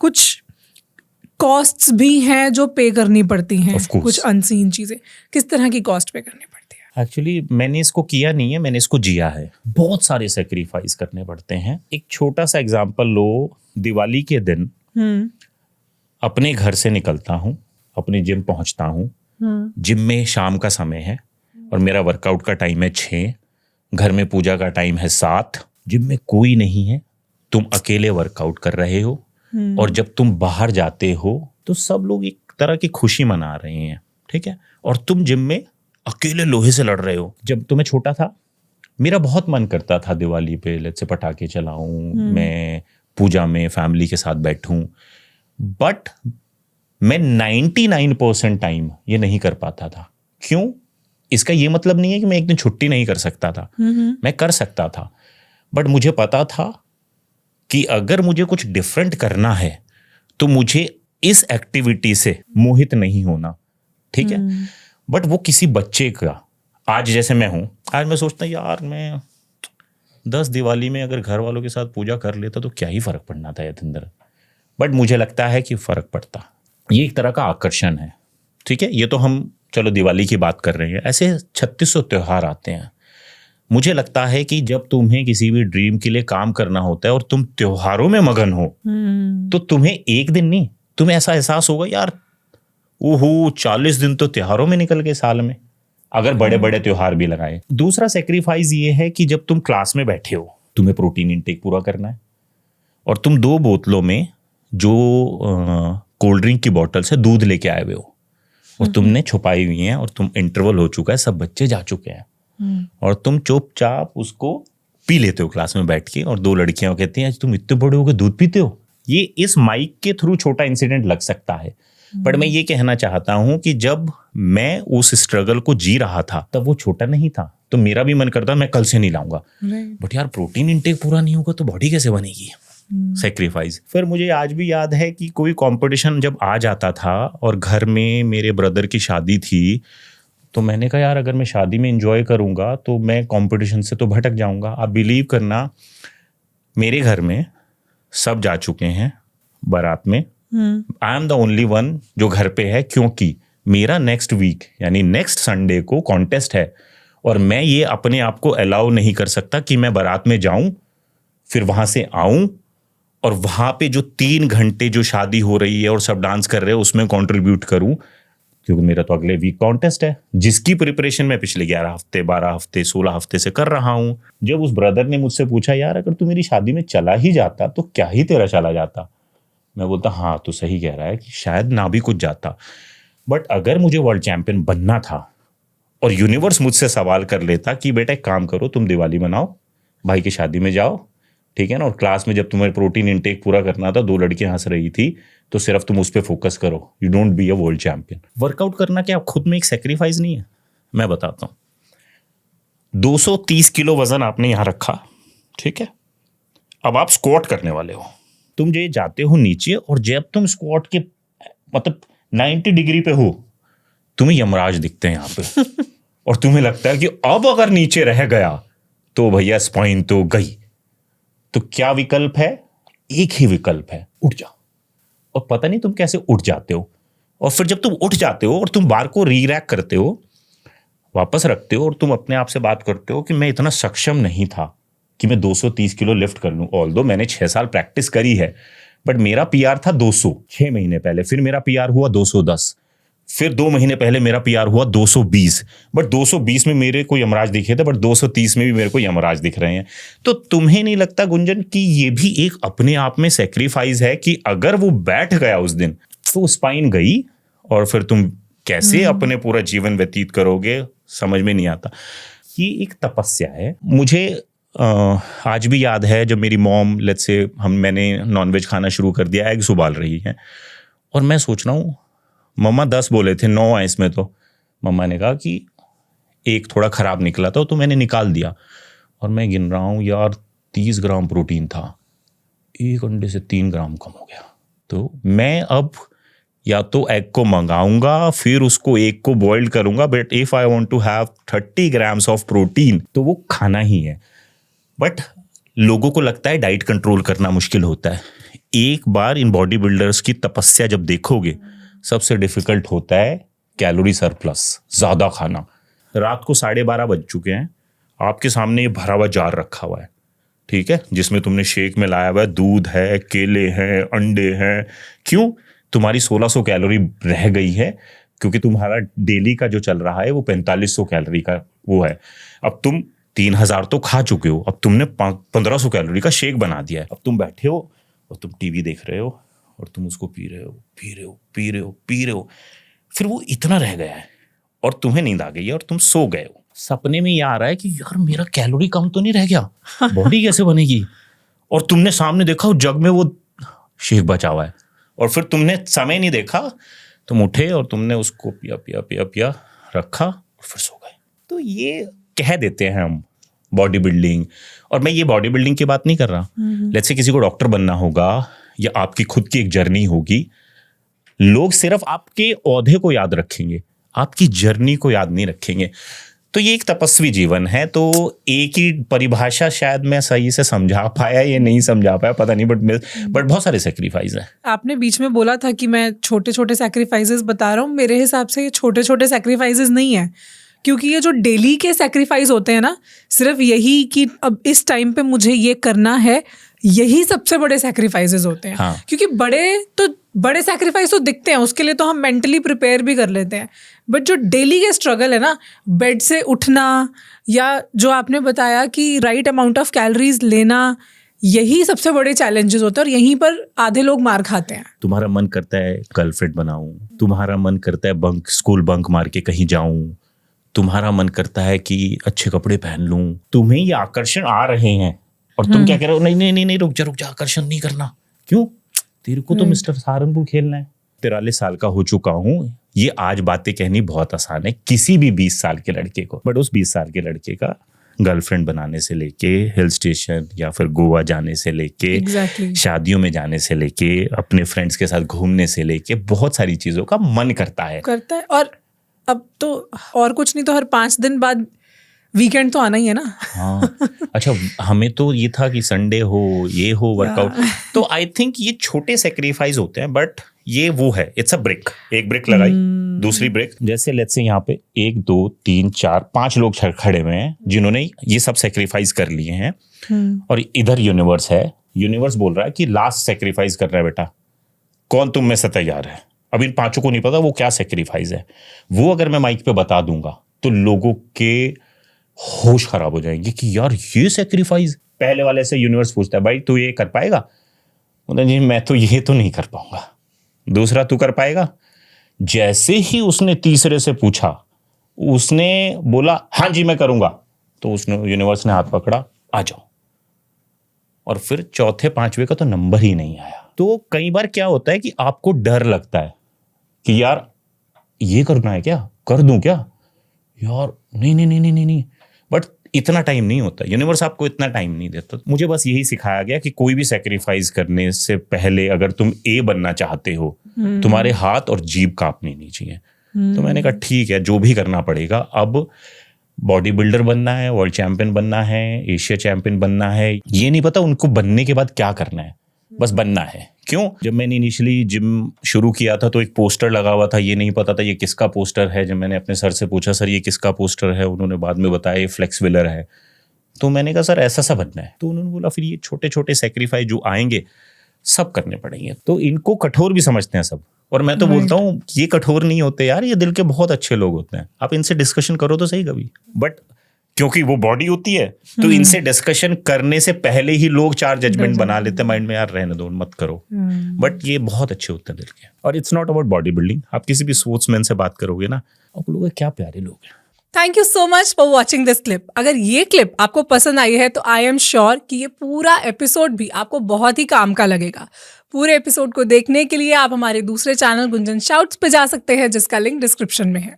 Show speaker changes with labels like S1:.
S1: कुछ कॉस्ट्स भी हैं जो पे करनी पड़ती हैं,
S2: Of course.
S1: कुछ अनसीन चीजें, किस तरह की कॉस्ट पे करनी पड़ती है?
S2: एक्चुअली मैंने इसको किया नहीं है, मैंने इसको जिया है। बहुत सारे सेक्रीफाइस करने पड़ते हैं। एक छोटा सा एग्जांपल लो, दिवाली के दिन अपने घर से निकलता हूँ, अपने जिम पहुँचता हूँ। जिम में शाम का समय है और मेरा वर्कआउट का टाइम है 6, घर में पूजा का टाइम है 7। जिम में कोई नहीं है, तुम अकेले वर्कआउट कर रहे हो और जब तुम बाहर जाते हो तो सब लोग एक तरह की खुशी मना रहे हैं, ठीक है, और तुम जिम में अकेले लोहे से लड़ रहे हो। जब तो मैं छोटा था, मेरा बहुत मन करता था दिवाली पे लेट्स से पटाखे चलाऊं, मैं पूजा में फैमिली के साथ बैठूं, बट मैं 99% टाइम ये नहीं कर पाता था। क्यों? इसका ये मतलब नहीं है कि मैं एक दिन छुट्टी नहीं कर सकता था, मैं कर सकता था, बट मुझे पता था कि अगर मुझे कुछ डिफरेंट करना है तो मुझे इस एक्टिविटी से मोहित नहीं होना, ठीक है। बट वो किसी बच्चे का, आज जैसे मैं हूं, आज मैं सोचता यार मैं 10 दिवाली में अगर घर वालों के साथ पूजा कर लेता तो क्या ही फर्क पड़ना था यतिंदर, बट मुझे लगता है कि फर्क पड़ता। ये एक तरह का आकर्षण है, ठीक है। ये तो हम चलो दिवाली की बात कर रहे हैं, ऐसे 3600 त्योहार आते हैं। मुझे लगता है कि जब तुम्हें किसी भी ड्रीम के लिए काम करना होता है और तुम त्योहारों में मगन हो तो तुम्हें एक दिन नहीं, तुम्हें ऐसा एहसास होगा यार ओहो 40 दिन तो त्योहारों में निकल गए साल में, अगर बड़े बड़े त्योहार भी लगाए। दूसरा सेक्रीफाइस ये है कि जब तुम क्लास में बैठे हो, तुम्हें प्रोटीन इंटेक पूरा करना है और तुम 2 बोतलों में जो कोल्ड ड्रिंक की बॉटल से दूध लेके आए हुए हो और तुमने छुपाई हुई है और तुम इंटरवल हो चुका है, सब बच्चे जा चुके हैं और तुम चुपचाप उसको पी लेते हो क्लास में बैठ के, और 2 लड़कियां कहती हैं तुम इतने बड़े हो के दूध पीते हो। ये इस माइक के थ्रू छोटा इंसिडेंट लग सकता है, बट मैं ये कहना चाहता हूं कि जब मैं उस स्ट्रगल को जी रहा था तब वो छोटा नहीं था, तो मेरा भी मन करता मैं कल से नहीं लाऊंगा, बट यार प्रोटीन इंटेक पूरा नहीं होगा तो बॉडी कैसे बनेगी। सेक्रीफाइस। फिर मुझे आज भी याद है कि कोई कंपटीशन जब आ जाता था और घर में मेरे ब्रदर की शादी थी, तो मैंने कहा यार अगर मैं शादी में एंजॉय करूंगा तो मैं कंपटीशन से तो भटक जाऊंगा। आप बिलीव करना, मेरे घर में सब जा चुके हैं बारात में, I am the only one जो घर पे है, क्योंकि मेरा नेक्स्ट वीक यानी नेक्स्ट संडे को कॉन्टेस्ट है और मैं ये अपने आप को अलाउ नहीं कर सकता कि मैं बारात में जाऊं फिर वहां से आऊं और वहां पे जो 3 घंटे जो शादी हो रही है और सब डांस कर रहे हैं उसमें कंट्रीब्यूट करूं, क्योंकि मेरा तो अगले वीक कॉन्टेस्ट है जिसकी प्रिपरेशन मैं पिछले 11 हफ्ते 12 हफ्ते 16 हफ्ते से कर रहा हूं। जब उस ब्रदर ने मुझसे पूछा यार अगर तू मेरी शादी में चला ही जाता तो क्या ही तेरा चला जाता, मैं बोलता हाँ तू सही कह रहा है कि शायद ना भी कुछ जाता, बट अगर मुझे वर्ल्ड चैंपियन बनना था और यूनिवर्स मुझसे सवाल कर लेता कि बेटा एक काम करो तुम दिवाली मनाओ, भाई की शादी में जाओ, ठीक है ना, और क्लास में जब तुम्हें प्रोटीन इंटेक पूरा करना था 2 लड़कियां हंस रही थी तो सिर्फ तुम उस पर फोकस करो, you don't be a world champion. Workout करना क्या खुद में एक सेक्रीफाइस नहीं है? मैं बताता हूं। 230 किलो वजन आपने यहां रखा, ठीक है, अब आप स्क्वाट करने वाले हो, तुम जो जाते हो नीचे और जब तुम स्क्वाट के मतलब 90 डिग्री पे हो तुम्हें यमराज दिखते हैं यहाँ पे और तुम्हें लगता है कि अब अगर नीचे रह गया तो भैया स्पाइन तो गई। तो क्या विकल्प है? एक ही विकल्प है, उठ जाओ। और पता नहीं तुम कैसे उठ जाते हो, और फिर जब तुम उठ जाते हो और तुम बार को री-रैक करते हो, वापस रखते हो और तुम अपने आप से बात करते हो कि मैं इतना सक्षम नहीं था कि मैं 230 किलो लिफ्ट कर लूं। ऑल्दो मैंने 6 साल प्रैक्टिस करी है, बट मेरा पीआर था 200 6 महीने पहले, फिर मेरा पीआर हुआ 210, फिर 2 महीने पहले मेरा पीआर हुआ 220, बट 220 में मेरे को यमराज दिखे थे, बट 230 में भी मेरे को यमराज दिख रहे हैं। तो तुम्हें नहीं लगता गुंजन कि ये भी एक अपने आप में सेक्रीफाइस है कि अगर वो बैठ गया उस दिन तो स्पाइन गई और फिर तुम कैसे अपने पूरा जीवन व्यतीत करोगे, समझ में नहीं आता। ये एक तपस्या है। मुझे आज भी याद है जब मेरी मॉम लेट्स से मैंने नॉनवेज खाना शुरू कर दिया, एग्स उबाल रही हैं और मैं सोच रहा हूँ मम्मा 10 बोले थे, 9 है इसमें, तो मम्मा ने कहा कि एक थोड़ा खराब निकला था तो मैंने निकाल दिया, और मैं गिन रहा हूँ यार 30 ग्राम प्रोटीन था, 1 अंडे से 3 ग्राम कम हो गया। तो मैं अब या तो एग को मंगाऊंगा फिर उसको एग को बॉइल्ड करूंगा, but if I want to have 30 grams of protein तो वो खाना ही है। बट लोगों को लगता है डाइट कंट्रोल करना मुश्किल होता है। एक बार इन बॉडी बिल्डर्स की तपस्या जब देखोगे, सबसे डिफिकल्ट होता है कैलोरी सरप्लस, ज्यादा खाना। रात को 12:30 बज चुके हैं, आपके सामने ये भरा हुआ जार रखा हुआ है, ठीक है, जिसमें तुमने शेक में लाया हुआ है, दूध है, केले हैं, अंडे हैं। क्यों? तुम्हारी 1600 कैलोरी रह गई है, क्योंकि तुम्हारा डेली का जो चल रहा है वो 4500 कैलोरी का वो है। अब तुम 3000 तो खा चुके हो, अब तुमने 1500 कैलोरी का शेक बना दिया है। अब तुम बैठे हो और तुम टीवी देख रहे हो और तुम उसको पी रहे हो, फिर वो इतना रह गया है और तुम्हें नींद आ गई है और तुम सो गए हो। सपने में ये आ रहा है कि यार मेरा कैलोरी कम तो नहीं रह गया, बॉडी कैसे बनेगी? और तुमने सामने देखा जग में वो शेक बचा हुआ है, और फिर तुमने समय नहीं देखा, तुम उठे और तुमने उसको पिया रखा और फिर सो गए। तो ये कह देते हैं हम बॉडी बिल्डिंग, और मैं ये बॉडी बिल्डिंग की बात नहीं कर रहा। लेट्स से किसी को डॉक्टर बनना होगा या आपकी खुद की एक जर्नी होगी, लोग सिर्फ आपके ओहदे को याद रखेंगे, आपकी जर्नी को याद नहीं रखेंगे। तो ये एक तपस्वी जीवन है। तो एक ही परिभाषा शायद मैं सही से समझा पाया, ये नहीं समझा पाया, पता नहीं, बट बहुत सारे सेक्रीफाइस है।
S1: आपने बीच में बोला था कि मैं छोटे छोटे सेक्रीफाइसेस बता रहा हूँ, मेरे हिसाब से ये छोटे छोटे सेक्रीफाइसेस नहीं है, क्योंकि ये जो डेली के सेक्रीफाइस होते हैं ना, सिर्फ यही कि अब इस टाइम पे मुझे ये करना है, यही सबसे बड़े सेक्रीफाइसेस होते हैं।
S2: हाँ।
S1: क्योंकि बड़े सेक्रीफाइस तो दिखते हैं, उसके लिए तो हम मेंटली प्रिपेयर भी कर लेते हैं, बट जो डेली के स्ट्रगल है ना, बेड से उठना या जो आपने बताया कि राइट अमाउंट ऑफ कैलोरीज लेना, यही सबसे बड़े चैलेंजेस होते हैं और यहीं पर आधे लोग मार खाते हैं।
S2: तुम्हारा मन करता है गर्लफ्रेंड बनाऊं, तुम्हारा मन करता है स्कूल बंक मार के कहीं जाऊं, तुम्हारा मन करता है कि अच्छे कपड़े पहन लूं, तुम्हें ये आकर्षण आ रहे हैं और तुम क्या कह रहे हो, नहीं रुक जा, आकर्षण नहीं करना। क्यों? तेरे को तो मिस्टर सहारनपुर खेलना है। 43 साल का हो चुका हूं, ये आज बातें कहनी बहुत आसान है किसी भी 20 साल के लड़के को, बट उस 20 साल के लड़के का गर्लफ्रेंड बनाने से लेके हिल स्टेशन या फिर गोवा जाने से लेके शादियों में जाने से लेके अपने फ्रेंड्स के साथ घूमने से लेके बहुत सारी चीजों का मन करता है।
S1: और अब तो और कुछ नहीं तो हर 5 दिन बाद वीकेंड तो आना ही है ना।
S2: हाँ, अच्छा, हमें तो ये था कि संडे हो, ये हो, वर्कआउट। तो आई थिंक ये छोटे सेक्रीफाइस होते हैं, बट ये वो है, इट्स अ ब्रेक। एक ब्रेक लगाई, दूसरी ब्रेक। जैसे लेट्स से यहाँ पे 1 2 3 4 5 लोग खड़े हुए हैं जिन्होंने ये सब सेक्रीफाइस कर लिए हैं, और इधर यूनिवर्स है। यूनिवर्स बोल रहा है कि लास्ट सेक्रीफाइस कर रहा है बेटा, कौन तुम में से तैयार है? अब इन 5 को नहीं पता वो क्या सेक्रीफाइस है। वो अगर मैं माइक पे बता दूंगा तो लोगों के होश खराब हो जाएंगे कि यार ये सेक्रीफाइस। पहले वाले से यूनिवर्स पूछता है, भाई तू ये कर पाएगा? बोलता जी मैं तो ये तो नहीं कर पाऊंगा। दूसरा, तू कर पाएगा? जैसे ही उसने तीसरे से पूछा, उसने बोला हाँ जी मैं करूंगा, तो उसने यूनिवर्स ने हाथ पकड़ा, आ जाओ। और फिर चौथे 5वें का तो नंबर ही नहीं आया। तो कई बार क्या होता है कि आपको डर लगता है कि यार ये करना है क्या, कर दूं क्या, यार नहीं, बट इतना टाइम नहीं होता। यूनिवर्स आपको इतना टाइम नहीं देता। मुझे बस यही सिखाया गया कि कोई भी सेक्रीफाइस करने से पहले अगर तुम ए बनना चाहते हो, तुम्हारे हाथ और जीभ कांपनी नहीं चाहिए। तो मैंने कहा ठीक है, जो भी करना पड़ेगा। अब बॉडी बिल्डर बनना है, वर्ल्ड चैंपियन बनना है, एशिया चैंपियन बनना है, ये नहीं पता उनको बनने के बाद क्या करना है, बस बनना है। क्यों? जब मैंने इनिशियली जिम शुरू किया था तो एक पोस्टर लगा हुआ था, ये नहीं पता था ये किसका पोस्टर है। जब मैंने अपने सर से पूछा सर ये किसका पोस्टर है, उन्होंने बाद में बताया ये फ्लेक्स व्हीलर है। तो मैंने कहा सर ऐसा सा बनना है। तो उन्होंने बोला फिर ये छोटे छोटे सेक्रीफाइस जो आएंगे सब करने पड़ेंगे। तो इनको कठोर भी समझते हैं सब, और मैं तो बोलता हूँ ये कठोर नहीं होते यार, ये दिल के बहुत अच्छे लोग होते हैं। आप इनसे डिस्कशन करो तो सही कभी, बट क्योंकि वो बॉडी होती है तो इनसे डिस्कशन करने से पहले ही लोग 4 जजमेंट बना लेते हैं माइंड में, यार रहने दो, मत करो। बट ये बहुत अच्छे होते हैं दिल के। और it's not about body building. आप किसी भी स्पोर्ट्समैन से बात करोगे ना, आप लोग क्या प्यारे लोग हैं।
S1: Thank you so much for watching this clip. अगर ये क्लिप आपको पसंद आई है तो आई एम श्योर कि ये पूरा एपिसोड भी आपको बहुत ही काम का लगेगा। पूरे एपिसोड को देखने के लिए आप हमारे दूसरे चैनल गुंजन शाउट्स पे जा सकते हैं, जिसका लिंक डिस्क्रिप्शन में है।